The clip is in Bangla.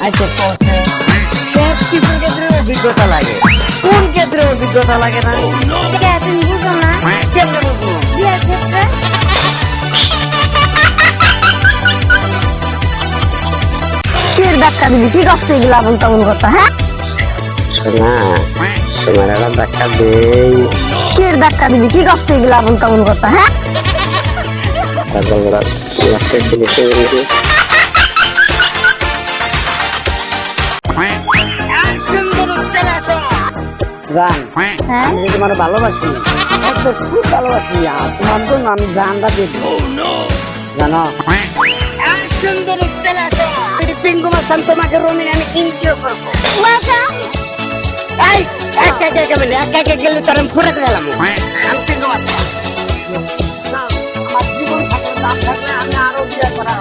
আচ্ছা কোসে সব কিছু ক্ষেত্রে অভিজ্ঞতা লাগে, কোন ক্ষেত্রে অভিজ্ঞতা লাগে না? তুমি বুঝো না? কেমনে বুঝবো? বিয়ের ক্ষেত্রে কির ধাক্কা দিবি, কি কষ্ট এগুলো আবল তাবল কথা? হ্যাঁ শোনা তোমার একটা ধাক্কা দেই, কির ধাক্কা দিবি, কি কষ্ট এগুলো আবল তাবল কথা? হ্যাঁ তারপর ওরা লাস্টের দিকে সে বলছে জান হ্যাঁ আমি যে তোমার ভালোবাসি, একদম খুব ভালোবাসি, আর তোমার জন্য আমি জানটা দিয়ে দেবো জানো। পিঙ্গু মাস্তান তোমাকে রঙিন আমি ইনজিও করবো। এই একা একা বলে একা একা গেলে তোর আমি ফুটে গেলাম। আমি পিঙ্গু মাস্তান আমার জীবন থাকলে দাম থাকলে আমি আরো বিয়ে করা